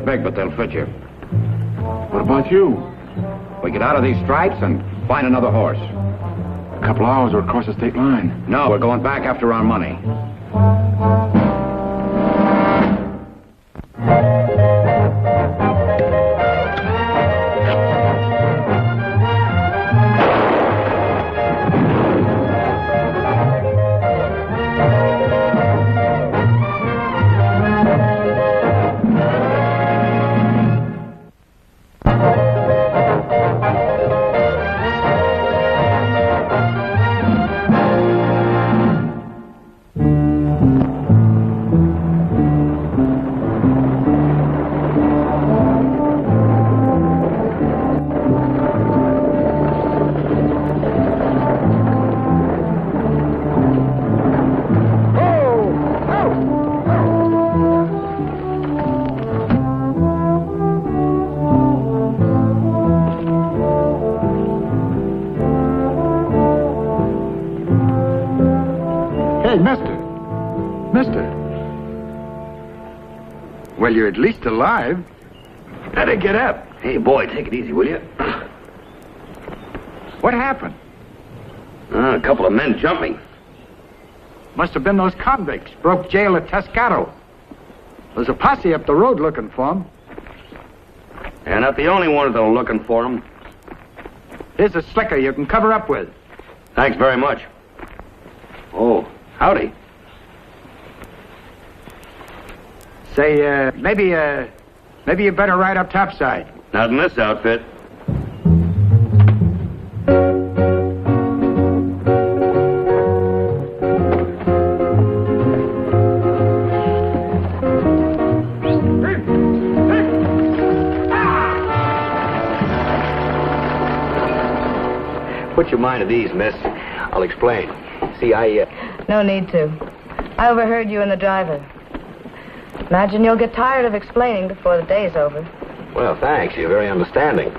Big, but they'll fit you. What about you? We get out of these stripes and find another horse. A couple hours or across the state line. No, we're going back after our money. Well, you're at least alive. Better get up. Hey, boy, take it easy, will you? What happened? A couple of men jumped me. Must have been those convicts. Broke jail at Tescado. There's a posse up the road looking for them. They're not the only ones that are looking for them. Here's a slicker you can cover up with. Thanks very much. Oh, howdy. Say, maybe you better ride up topside. Not in this outfit. Put your mind at ease, miss. I'll explain. See, No need to. I overheard you and the driver. Imagine you'll get tired of explaining before the day's over. Well, thanks. You're very understanding.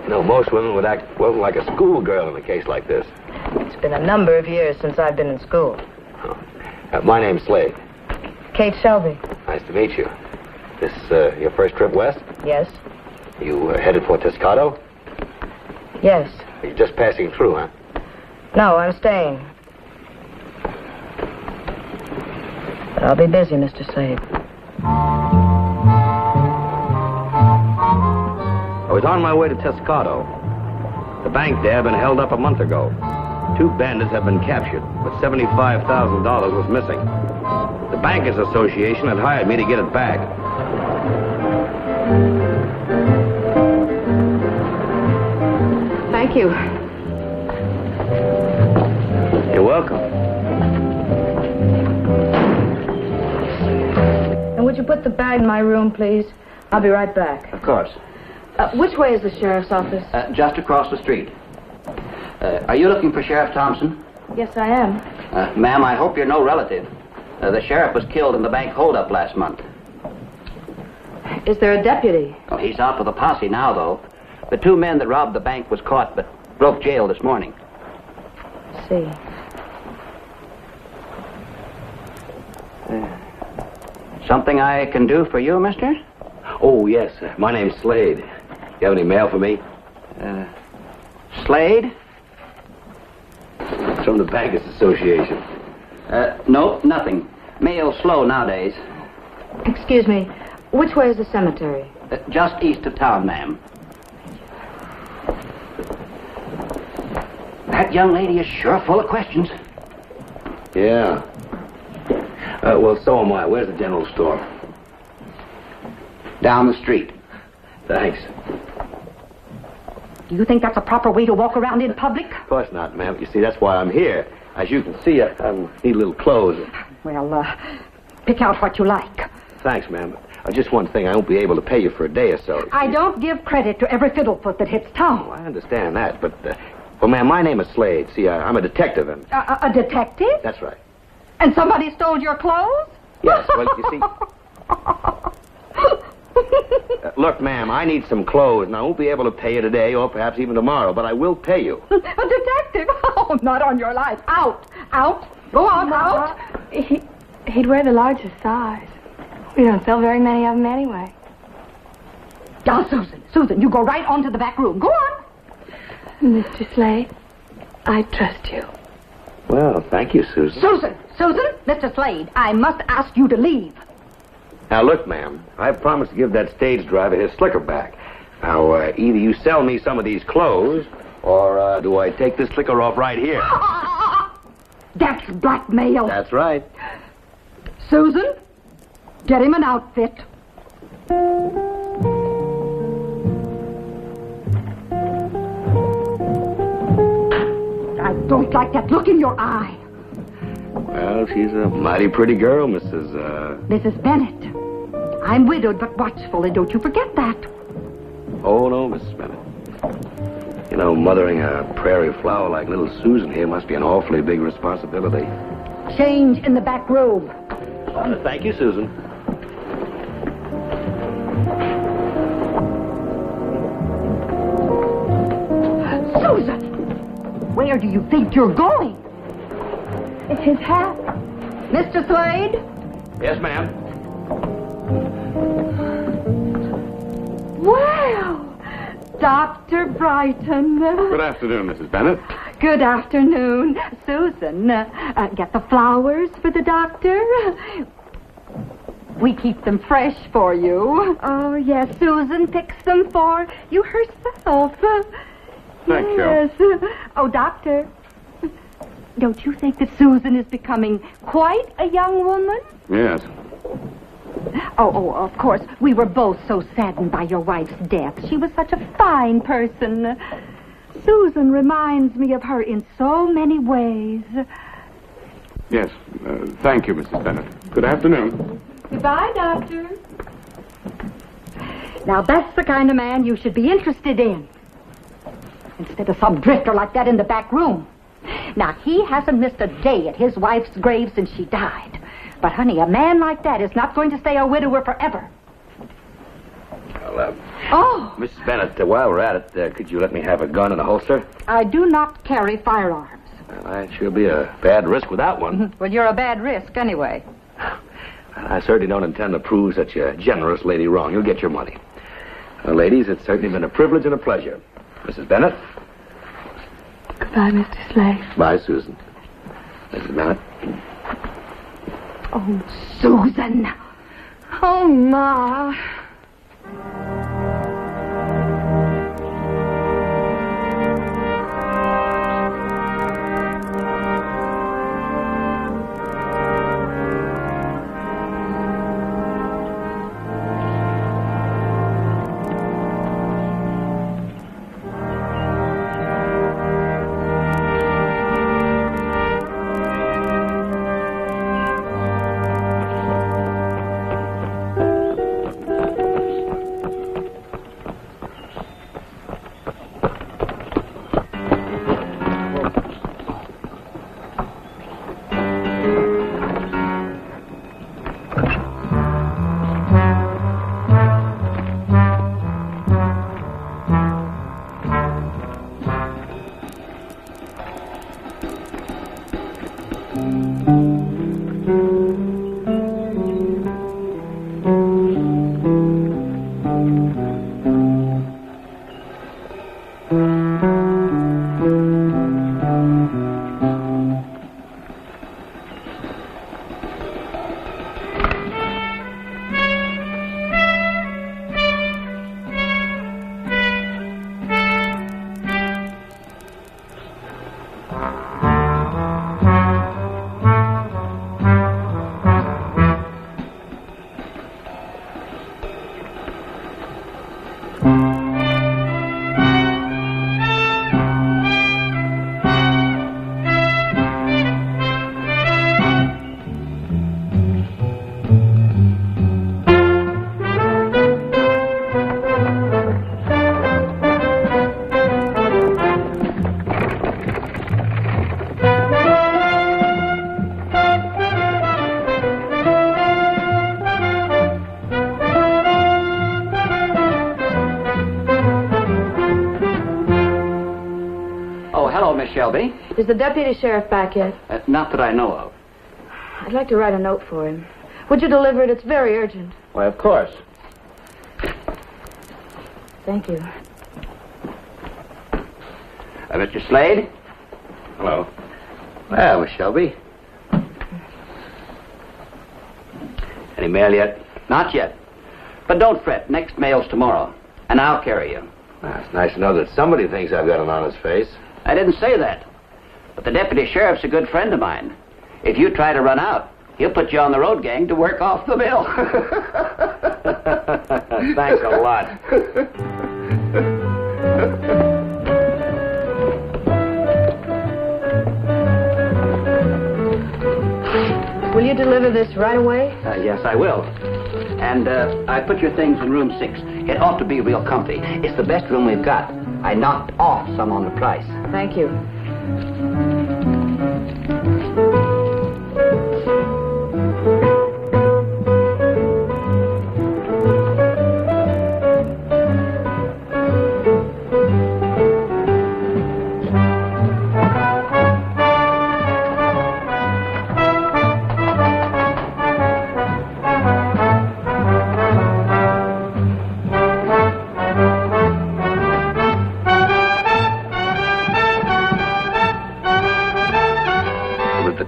You know, most women would act, well, like a schoolgirl in a case like this. It's been a number of years since I've been in school. Oh. My name's Slade. Kate Shelby. Nice to meet you. This, your first trip west? Yes. You headed for Tescado? Yes. You're just passing through, huh? No, I'm staying. But I'll be busy, Mr. Slade. I was on my way to Tescado. The bank there had been held up a month ago. 2 bandits have been captured, but $75,000 was missing. The Bankers Association had hired me to get it back. Thank you. You're welcome. And would you put the bag in my room, please? I'll be right back. Of course. Which way is the sheriff's office? Just across the street. Are you looking for Sheriff Thompson? Yes, I am. Ma'am, I hope you're no relative. The sheriff was killed in the bank holdup last month. Is there a deputy? Oh, he's out with the posse now, though. The 2 men that robbed the bank was caught, but broke jail this morning. I see. Something I can do for you, mister? Oh, yes. My name's Slade. You have any mail for me? Slade? from the Bankers Association. No, nothing. Mail's slow nowadays. Excuse me. Which way is the cemetery? Just east of town, ma'am. That young lady is sure full of questions. Yeah. Well, so am I. Where's the general store? Down the street. Thanks. Do you think that's a proper way to walk around in public? Of course not, ma'am. You see, that's why I'm here. As you can see, I need a little clothes. Well, pick out what you like. Thanks, ma'am. Just one thing. I won't be able to pay you for a day or so. I don't give credit to every fiddlefoot that hits town. I understand that, but... well, ma'am, my name is Slade. See, I'm a detective, and... A detective? That's right. And somebody stole your clothes? Yes, well, you see... look, ma'am, I need some clothes, and I won't be able to pay you today or perhaps even tomorrow, but I will pay you. A detective? Oh, not on your life. Out. Out. Go on, out. He'd wear the largest size. We don't sell very many of them anyway. Now, Susan, you go right on to the back room. Go on. Mr. Slade, I trust you. Well, thank you, Susan. Susan, Mr. Slade, I must ask you to leave. Now, look, ma'am, I promised to give that stage driver his slicker back. Now, either you sell me some of these clothes, or do I take this slicker off right here? That's blackmail. That's right. Susan, get him an outfit. I don't like that look in your eye. Well, she's a mighty pretty girl, Mrs. Mrs. Bennett. I'm widowed but watchful, and don't you forget that. Oh, no, Mrs. Bennett. You know, mothering a prairie flower like little Susan here must be an awfully big responsibility. Change in the back room. Thank you, Susan. Susan! Where do you think you're going? His hat. Mr. Slade? Yes, ma'am. Well, Dr. Brighton. Good afternoon, Mrs. Bennett. Good afternoon. Susan, get the flowers for the doctor. We keep them fresh for you. Oh, yes, Susan picks them for you herself. Thank you. Yes. Oh, doctor, don't you think that Susan is becoming quite a young woman? Yes. Oh, of course. We were both so saddened by your wife's death. She was such a fine person. Susan reminds me of her in so many ways. Yes. Thank you, Mrs. Bennett. Good afternoon. Goodbye, Doctor. Now, that's the kind of man you should be interested in. Instead of some drifter like that in the back room. Now, he hasn't missed a day at his wife's grave since she died. But, honey, a man like that is not going to stay a widower forever. Well, Oh! Mrs. Bennett, while we're at it, could you let me have a gun and a holster? I do not carry firearms. Well, I'd sure be a bad risk without one. Well, you're a bad risk anyway. I certainly don't intend to prove such a generous lady wrong. You'll get your money. Ladies, it's certainly been a privilege and a pleasure. Mrs. Bennett? Goodbye, Mr. Slade. Bye, Susan. Mrs. Bennett? Oh, Susan. Oh, Ma. Is the deputy sheriff back yet? Not that I know of. I'd like to write a note for him. Would you deliver it? It's very urgent. Why, of course. Thank you. Mr. Slade? Hello. Well, Miss Shelby. Any mail yet? Not yet. But don't fret. Next mail's tomorrow. And I'll carry you. It's nice to know that somebody thinks I've got an honest face. I didn't say that. But the deputy sheriff's a good friend of mine. If you try to run out, he'll put you on the road gang to work off the bill. Thanks a lot. Will you deliver this right away? Yes, I will. And I put your things in room 6. It ought to be real comfy. It's the best room we've got. I knocked off some on the price. Thank you.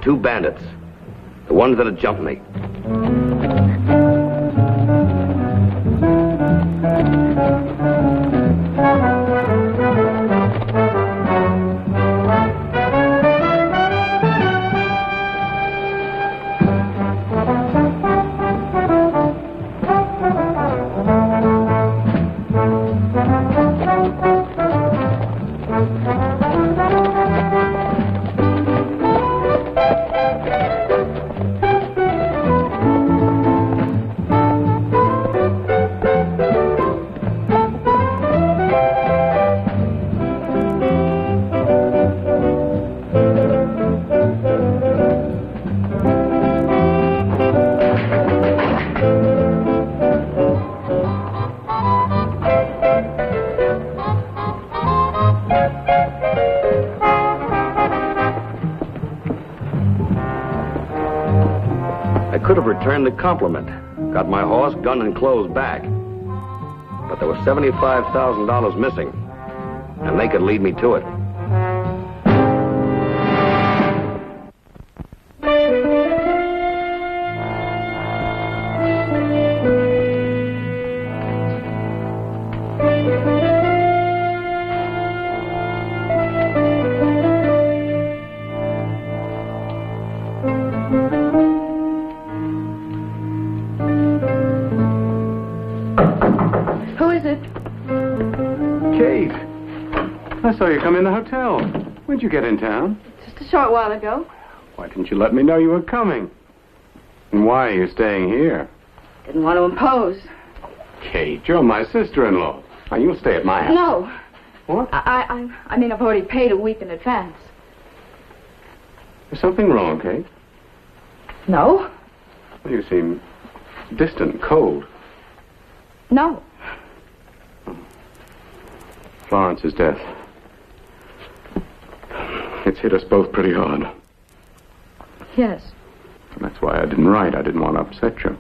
Two bandits. The ones that had jumped me. Could have returned the compliment, got my horse, gun, and clothes back. But there was $75,000 missing, and they could lead me to it. I saw you come in the hotel. When'd you get in town? Just a short while ago. Why didn't you let me know you were coming? And why are you staying here? Didn't want to impose. Kate, you're my sister-in-law. Now, you'll stay at my house. No. What? I mean, I've already paid a week in advance. Is something wrong, Kate? No. Well, you seem distant, cold. No. Florence's death. It's hit us both pretty hard. Yes. And that's why I didn't write. I didn't want to upset you.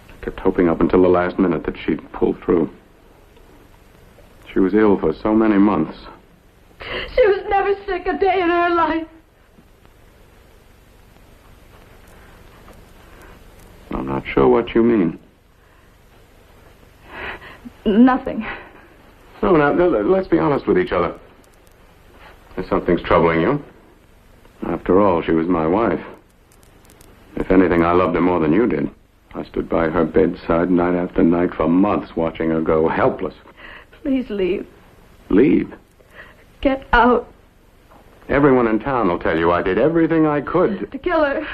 I kept hoping up until the last minute that she'd pull through. She was ill for so many months. She was never sick a day in her life. I'm not sure what you mean. Nothing. No, now, let's be honest with each other. If something's troubling you. After all, she was my wife. If anything, I loved her more than you did. I stood by her bedside night after night for months, watching her go helpless. Please leave. Leave? Get out. Everyone in town will tell you I did everything I could. To kill her.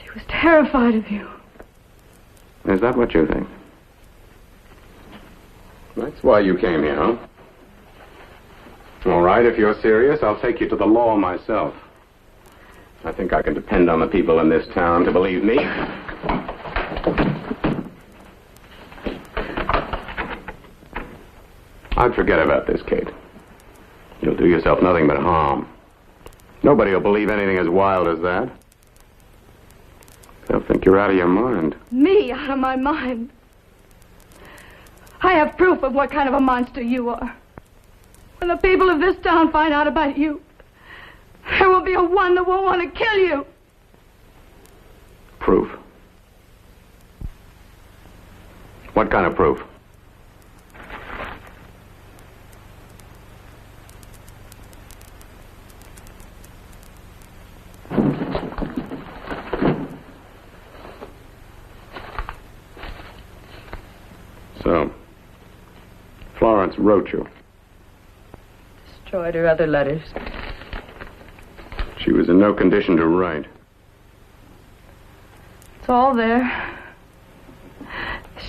She was terrified of you. Is that what you think? That's why you came here, huh? All right, if you're serious, I'll take you to the law myself. I think I can depend on the people in this town to believe me. I'd forget about this, Kate. You'll do yourself nothing but harm. Nobody will believe anything as wild as that. They'll think you're out of your mind. Me out of my mind? I have proof of what kind of a monster you are. When the people of this town find out about you, there will be a one that won't want to kill you. Proof? What kind of proof? So, Florence wrote you. Destroyed her other letters. She was in no condition to write. It's all there.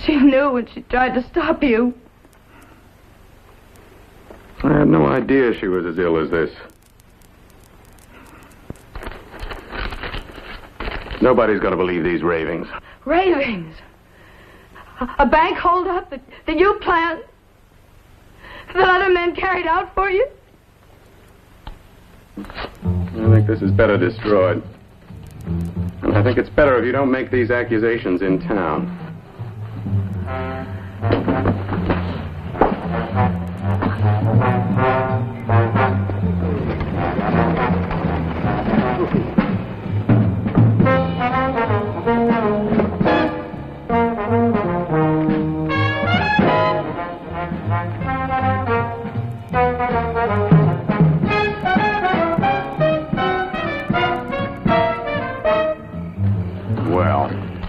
She knew when she tried to stop you. I had no idea she was as ill as this. Nobody's going to believe these ravings. Ravings? A bank holdup that you planned? That other men carried out for you? I think this is better destroyed. And I think it's better if you don't make these accusations in town.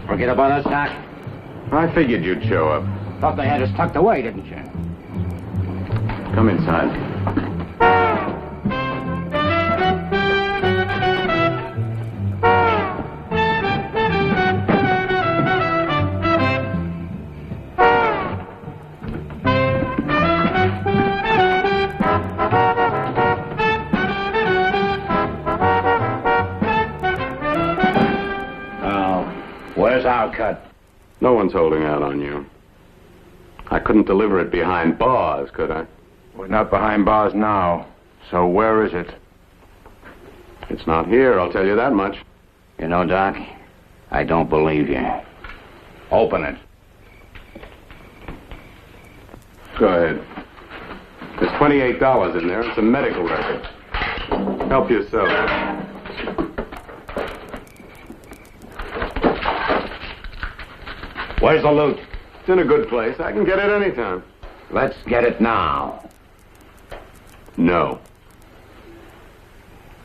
Forget about us, Doc? I figured you'd show up. Thought they had us tucked away, didn't you? Come inside. Where's our cut? No one's holding out on you. I couldn't deliver it behind bars, could I? We're not behind bars now. So where is it? It's not here, I'll tell you that much. You know, Doc, I don't believe you. Open it. Go ahead. There's $28 in there. It's a medical record. Help yourself. Where's the loot? It's in a good place. I can get it anytime. Let's get it now. No.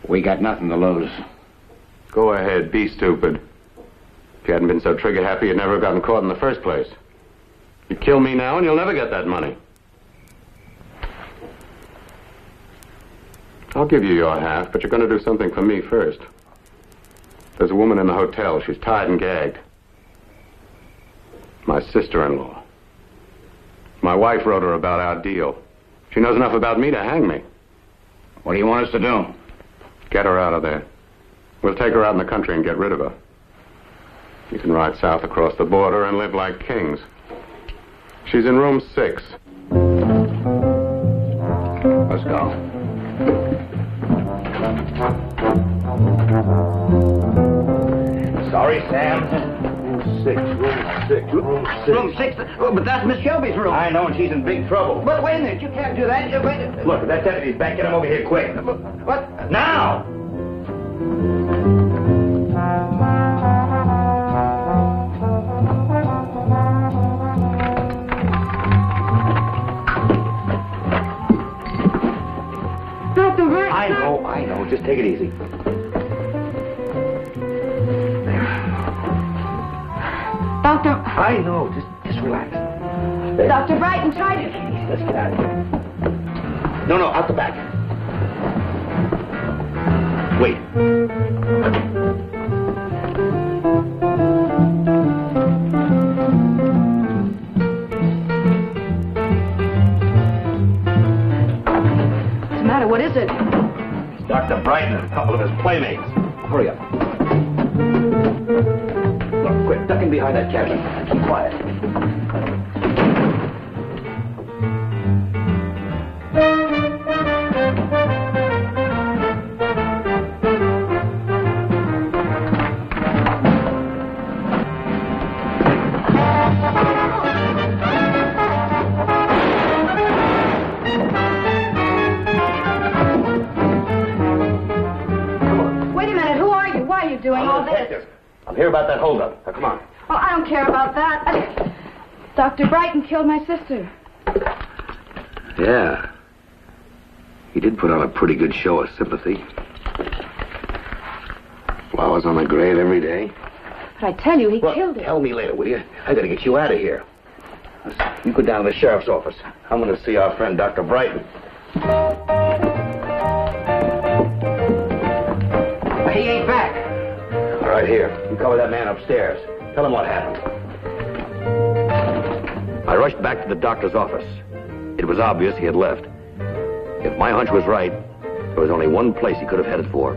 We got nothing to lose. Go ahead. Be stupid. If you hadn't been so trigger-happy, you'd never have gotten caught in the first place. You kill me now, and you'll never get that money. I'll give you your half, but you're going to do something for me first. There's a woman in the hotel. She's tied and gagged. My sister-in-law. My wife wrote her about our deal. She knows enough about me to hang me. What do you want us to do? Get her out of there. We'll take her out in the country and get rid of her. You can ride south across the border and live like kings. She's in room 6. Let's go. Sorry, Sam. Room 6? Oh, but that's Miss Shelby's room. I know, and she's in big trouble. But wait a minute, you can't do that. Wait. Look, that deputy's back. Get him over here quick. What? Now! Dr. Rick! I know. Just take it easy. Doctor... I know. Just relax. Dr. Brighton, try to... Let's get out of here. No, out the back. Wait. What's the matter? What is it? It's Dr. Brighton and a couple of his playmates. Hurry up. Look, quick, duck in behind that cabinet and keep quiet. I'm here about that holdup. Now, come on. Well, I don't care about that. Dr. Brighton killed my sister. Yeah. He did put on a pretty good show of sympathy. Flowers on the grave every day. But I tell you, he killed her. Tell me later, will you? I gotta get you out of here. You go down to the sheriff's office. I'm gonna see our friend Dr. Brighton. He ain't back. All right, here. You cover that man upstairs. Tell him what happened. I rushed back to the doctor's office. It was obvious he had left. If my hunch was right, there was only one place he could have headed for.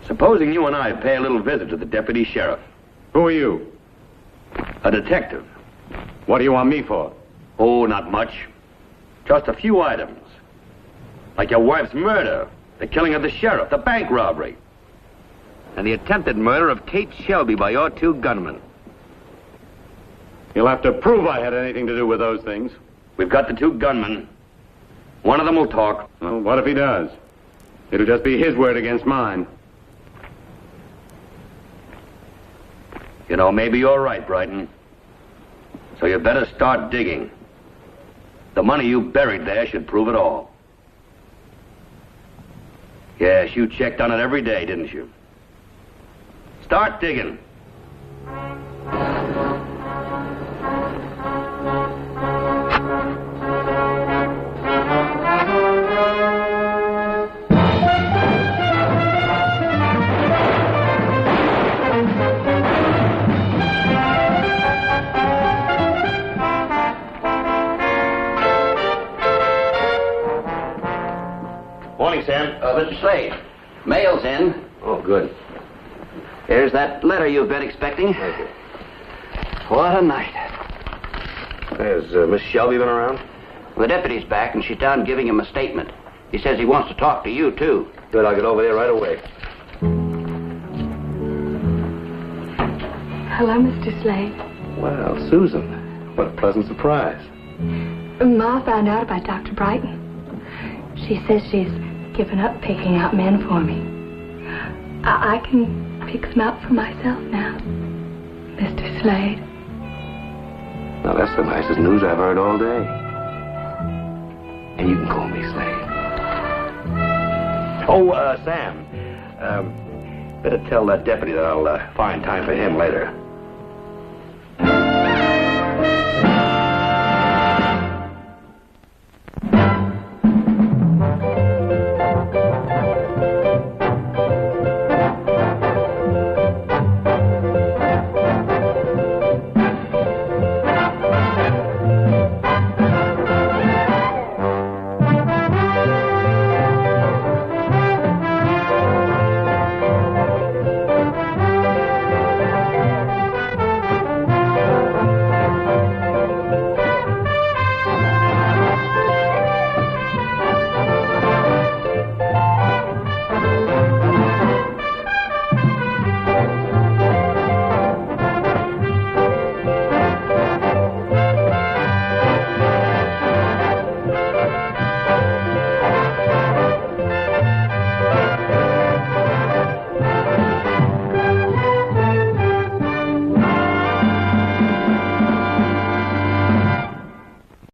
Supposing you and I pay a little visit to the deputy sheriff. Who are you? A detective. What do you want me for? Oh, not much. Just a few items. Like your wife's murder, the killing of the sheriff, the bank robbery, and the attempted murder of Kate Shelby by your two gunmen. You'll have to prove I had anything to do with those things. We've got the two gunmen. One of them will talk. Well, what if he does? It'll just be his word against mine. You know, maybe you're right, Brighton. So you better start digging. The money you buried there should prove it all. Yes, you checked on it every day, didn't you? Start digging. Morning, Sam. Mr. Slade, mail's in. Oh, good. Here's that letter you've been expecting. Thank you. What a night. Has Miss Shelby been around? The deputy's back, and she's down giving him a statement. He says he wants to talk to you, too. Good, I'll get over there right away. Hello, Mr. Slade. Well, Susan, what a pleasant surprise. Ma found out about Dr. Brighton. She says she's given up picking out men for me. I can pick them out for myself now, Mr. Slade. Now, that's the nicest news I've heard all day. And you can call me Slade. Oh, Sam. Better tell that deputy that I'll find time for him later.